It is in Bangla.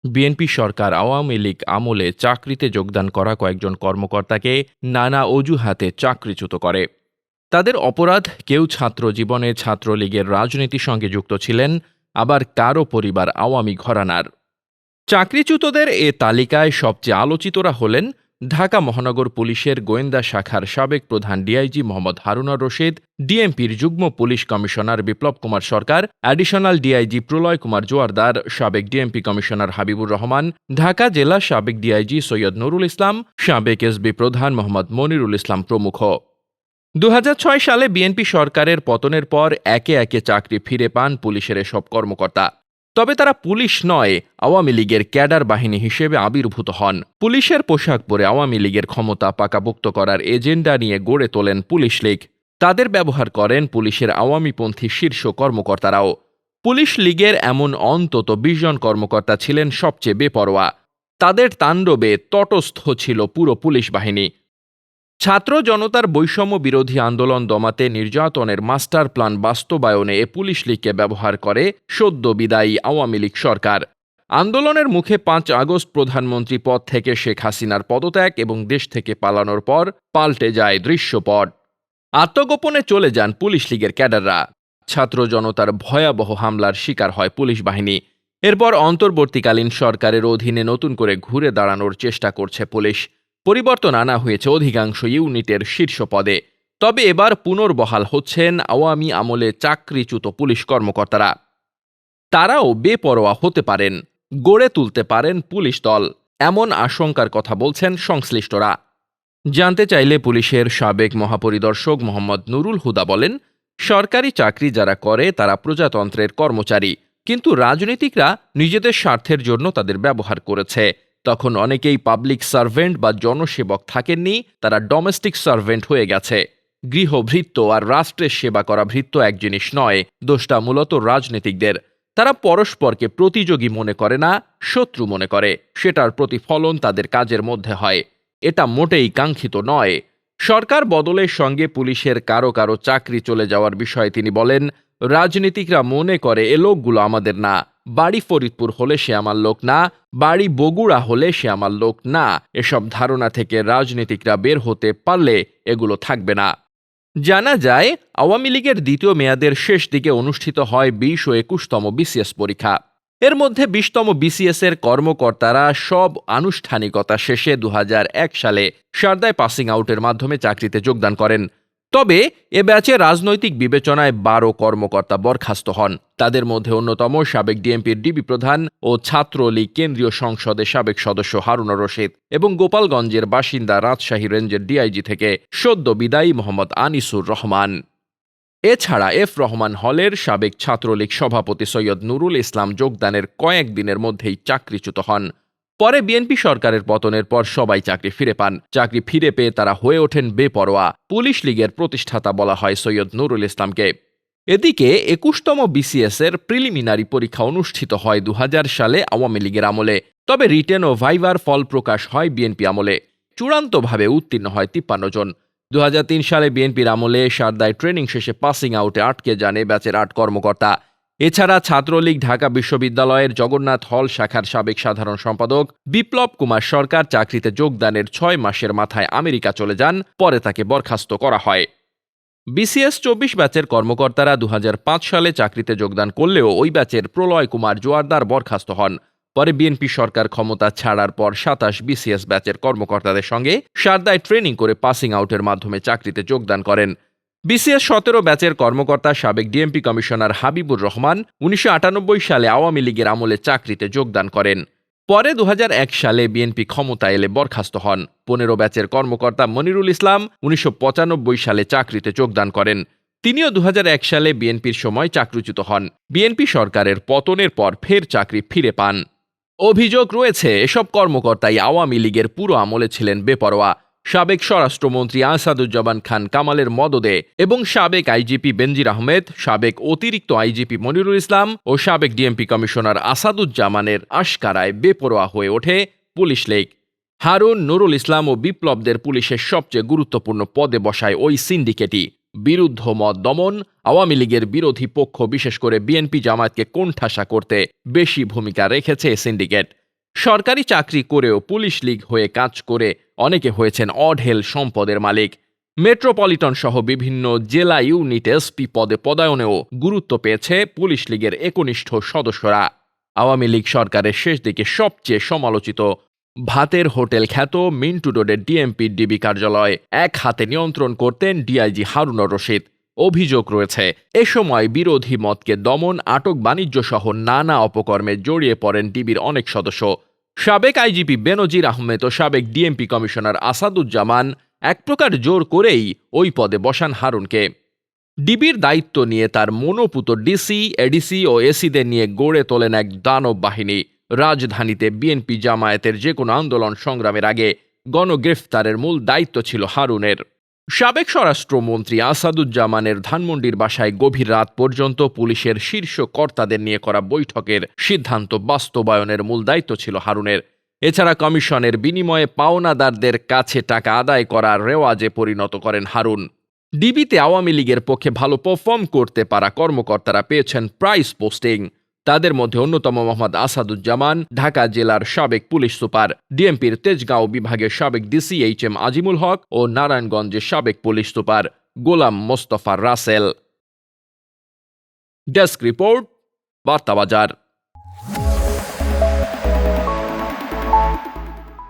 বিএনপি সরকার আওয়ামী লীগ আমলে চাকরিতে যোগদান করা কয়েকজন কর্মকর্তাকে নানা অজুহাতে চাকরিচ্যুত করে। তাদের অপরাধ, কেউ ছাত্র জীবনে ছাত্রলীগের রাজনীতির সঙ্গে যুক্ত ছিলেন, আবার কারও পরিবার আওয়ামী ঘরানার। চাকরিচ্যুতদের এ তালিকায় সবচেয়ে আলোচিতরা হলেন ঢাকা মহানগর পুলিশের গোয়েন্দা শাখার সাবেক প্রধান ডিআইজি মোহাম্মদ হারুনুর রশিদ, ডিএমপির যুগ্ম পুলিশ কমিশনার বিপ্লব কুমার সরকার, অ্যাডিশনাল ডিআইজি প্রলয় কুমার জোয়ারদার, সাবেক ডিএমপি কমিশনার হাবিবুর রহমান, ঢাকা জেলা সাবেক ডিআইজি সৈয়দ নুরুল ইসলাম, সাবেক এসবি প্রধান মোহাম্মদ মনিরুল ইসলাম প্রমুখ। ২০০৬ সালে বিএনপি সরকারের পতনের পর একে একে চাকরি ফিরে পান পুলিশের এসব কর্মকর্তা। তবে তারা পুলিশ নয়, আওয়ামী লীগের ক্যাডার বাহিনী হিসেবে আবির্ভূত হন। পুলিশের পোশাক পরে আওয়ামী লীগের ক্ষমতা পাকাপোক্ত করার এজেন্ডা নিয়ে গড়ে তোলেন পুলিশ লীগ। তাদের ব্যবহার করেন পুলিশের আওয়ামীপন্থী শীর্ষ কর্মকর্তারাও। পুলিশ লীগের এমন অন্তত ২০ জন কর্মকর্তা ছিলেন সবচেয়ে বেপরোয়া। তাদের তাণ্ডবে তটস্থ ছিল পুরো পুলিশ বাহিনী। ছাত্র জনতার বৈষম্য বিরোধী আন্দোলন দমাতে নির্যাতনের মাস্টার প্ল্যান বাস্তবায়নে এ পুলিশ লীগকে ব্যবহার করে সদ্য বিদায়ী আওয়ামী লীগ সরকার। আন্দোলনের মুখে ৫ আগস্ট প্রধানমন্ত্রী পদ থেকে শেখ হাসিনার পদত্যাগ এবং দেশ থেকে পালানোর পর পাল্টে যায় দৃশ্যপট। আত্মগোপনে চলে যান পুলিশ লীগের ক্যাডাররা। ছাত্র জনতার ভয়াবহ হামলার শিকার হয় পুলিশ বাহিনী। এরপর অন্তর্বর্তীকালীন সরকারের অধীনে নতুন করে ঘুরে দাঁড়ানোর চেষ্টা করছে পুলিশ। পরিবর্তন আনা হয়েছে অধিকাংশ ইউনিটের শীর্ষ পদে। তবে এবার পুনর্বহাল হচ্ছেন আওয়ামী আমলে চাকরিচ্যুত পুলিশ কর্মকর্তারা। তারাও বেপরোয়া হতে পারেন, গড়ে তুলতে পারেন পুলিশ দল, এমন আশঙ্কার কথা বলছেন সংশ্লিষ্টরা। জানতে চাইলে পুলিশের সাবেক মহাপরিদর্শক মোহাম্মদ নুরুল হুদা বলেন, সরকারি চাকরি যারা করে তারা প্রজাতন্ত্রের কর্মচারী, কিন্তু রাজনীতিকরা নিজেদের স্বার্থের জন্য তাদের ব্যবহার করেছে। তখন অনেকেই পাবলিক সার্ভেন্ট বা জনসেবক থাকেননি, তারা ডোমেস্টিক সার্ভেন্ট হয়ে গেছে। গৃহভৃত্য আর রাষ্ট্রের সেবা করা ভৃত্য এক জিনিস নয়, দোষটা মূলত রাজনীতিকদের। তারা পরস্পরকে প্রতিযোগী মনে করে না, শত্রু মনে করে। সেটার প্রতিফলন তাদের কাজের মধ্যে হয়। এটা মোটেই কাঙ্ক্ষিত নয়। সরকার বদলের সঙ্গে পুলিশের কারো কারো চাকরি চলে যাওয়ার বিষয়ে তিনি বলেন, রাজনীতিকরা মনে করে এ লোকগুলো আমাদের না। বাড়ি ফরিদপুর হলে সে আমার লোক না, বাড়ি বগুড়া হলে সে আমার লোক না। এসব ধারণা থেকে রাজনীতিকরা বের হতে পারলে এগুলো থাকবে না। জানা যায়, আওয়ামী লীগের দ্বিতীয় মেয়াদের শেষ দিকে অনুষ্ঠিত হয় ২০ ও ২১তম বিসিএস পরীক্ষা। এর মধ্যে ২০তম বিসিএস এর কর্মকর্তারা সব আনুষ্ঠানিকতা শেষে ২০০১ সালে সারদায় পাসিং আউটের মাধ্যমে চাকরিতে যোগদান করেন। তবে এ ব্যাচে রাজনৈতিক বিবেচনায় ১২ কর্মকর্তা বরখাস্ত হন। তাদের মধ্যে অন্যতম সাবেক ডিএমপির ডিবি প্রধান ও ছাত্রলীগ কেন্দ্রীয় সংসদের সাবেক সদস্য হারুনুর রশিদ এবং গোপালগঞ্জের বাসিন্দা রাজশাহী রেঞ্জের ডিআইজি থেকে সদ্য বিদায়ী মোহাম্মদ আনিসুর রহমান। এছাড়া এফ রহমান হলের সাবেক ছাত্রলীগ সভাপতি সৈয়দ নুরুল ইসলাম যোগদানের কয়েকদিনের মধ্যেই চাকরিচ্যুত হন। পরে বিএনপি সরকারের পতনের পর সবাই চাকরি ফিরে পান। চাকরি ফিরে পেয়ে তারা হয়ে ওঠেন বেপরোয়া। পুলিশ লীগের প্রতিষ্ঠাতা বলা হয় সৈয়দ নুরুল ইসলামকে। এদিকে ২১তম বিসিএস এর প্রিলিমিনারি পরীক্ষা অনুষ্ঠিত হয় ২০০০ সালে আওয়ামী লীগের আমলে। তবে রিটেন ও ভাইভার ফল প্রকাশ হয় বিএনপি আমলে। চূড়ান্তভাবে উত্তীর্ণ হয় ৫৩ জন। ২০০৩ সালে বিএনপির আমলে সারদায় ট্রেনিং শেষে পাসিং আউটে আটকে যান এ ব্যাচের ৮ কর্মকর্তা। এছাড়া ছাত্রলীগ ঢাকা বিশ্ববিদ্যালয়ের জগন্নাথ হল শাখার সাবেক সাধারণ সম্পাদক বিপ্লব কুমার সরকার চাকরিতে যোগদানের ৬ মাসের মাথায় আমেরিকা চলে যান। পরে তাকে বরখাস্ত করা হয়। বিসিএস ২৪ ব্যাচের কর্মকর্তারা ২০০৫ সালে চাকরিতে যোগদান করলেও ওই ব্যাচের প্রলয় কুমার জোয়ারদার বরখাস্ত হন। পরে বিএনপি সরকার ক্ষমতা ছাড়ার পর ২৭ বিসিএস ব্যাচের কর্মকর্তাদের সঙ্গে সারদায় ট্রেনিং করে পাসিং আউটের মাধ্যমে চাকরিতে যোগদান করেন। বিসিএস ১৭ ব্যাচের কর্মকর্তা সাবেক ডিএমপি কমিশনার হাবিবুর রহমান ১৯৯৮ সালে আওয়ামী লীগের আমলে চাকরিতে যোগদান করেন। পরে ২০০১ সালে বিএনপি ক্ষমতা এলে বরখাস্ত হন। ১৫ ব্যাচের কর্মকর্তা মনিরুল ইসলাম ১৯৯৫ সালে চাকরিতে যোগদান করেন। তিনিও ২০০১ সালে বিএনপির সময় চাকরিচ্যুত হন। বিএনপি সরকারের পতনের পর ফের চাকরি ফিরে পান। অভিযোগ রয়েছে, এসব কর্মকর্তাই আওয়ামী লীগের পুরো আমলে ছিলেন বেপরোয়া। সাবেক স্বরাষ্ট্রমন্ত্রী আসাদুজ্জামান খান কামালের মদদে এবং সাবেক আইজিপি বেনজির আহমেদ, সাবেক অতিরিক্ত আইজিপি মনিরুল ইসলাম ও সাবেক ডিএমপি কমিশনার আসাদুজ্জামানের আশকারায় বেপরোয়া হয়ে ওঠে পুলিশ লীগ। হারুন, নুরুল ইসলাম ও বিপ্লবদের পুলিশের সবচেয়ে গুরুত্বপূর্ণ পদে বসায় ওই সিন্ডিকেটই। বিরুদ্ধ মত দমন, আওয়ামী লীগের বিরোধী পক্ষ বিশেষ করে বিএনপি জামায়াতকে কোণঠাসা করতে বেশি ভূমিকা রেখেছে সিন্ডিকেট। সরকারি চাকরি করেও পুলিশ লীগ হয়ে কাজ করে অনেকে হয়েছেন অঢেল সম্পদের মালিক। মেট্রোপলিটন সহ বিভিন্ন জেলা ইউনিট এসপি পদে পদায়নেও গুরুত্ব পেয়েছে পুলিশ লীগের একনিষ্ঠ সদস্যরা। আওয়ামী লীগ সরকারের শেষ দিকে সবচেয়ে সমালোচিত ভাতের হোটেল খ্যাত মিন্টু রোডের ডিএমপি ডিবি কার্যালয় এক হাতে নিয়ন্ত্রণ করতেন ডিআইজি হারুনুর রশিদ। অভিযোগ রয়েছে এ সময় বিরোধী মতকে দমন, আটক, বাণিজ্য সহ নানা অপকর্মে জড়িয়ে পড়েন ডিবির অনেক সদস্য। সাবেক আইজিপি বেনজির আহমেদ ও সাবেক ডিএমপি কমিশনার আসাদুজ্জামান এক প্রকার জোর করেই ওই পদে বসান হারুনকে। ডিবির দায়িত্ব নিয়ে তার মনোপুত ডিসি, এডিসি ও এসিদের নিয়ে গড়ে তোলেন এক দানব বাহিনী। রাজধানীতে বিএনপি জামায়াতের যে কোনো আন্দোলন সংগ্রামের আগে গণগ্রেফতারের মূল দায়িত্ব ছিল হারুনের। সাবেক স্বরাষ্ট্রমন্ত্রী আসাদুজ্জামানের ধানমন্ডির বাসায় গভীর রাত পর্যন্ত পুলিশের শীর্ষ কর্তাদের নিয়ে করা বৈঠকের সিদ্ধান্ত বাস্তবায়নের মূল দায়িত্ব ছিল হারুনের। এছাড়া কমিশনের বিনিময়ে পাওনাদারদের কাছে টাকা আদায় করার রেওয়াজে পরিণত করেন হারুন। ডিবিতে আওয়ামী লীগের পক্ষে ভালো পারফর্ম করতে পারা কর্মকর্তারা পেয়েছেন প্রাইস পোস্টিং। তাদের মধ্যে অন্যতম মোহাম্মদ আসাদুজ্জামান, ঢাকা জেলার সাবেক পুলিশ সুপার, ডিএমপির তেজগাঁও বিভাগের সাবেক ডিসি এইচ.এম. আজিমুল হক ও নারায়ণগঞ্জের সাবেক police super Golam Mostafa Rasel. Desk report, বার্তাবাজার।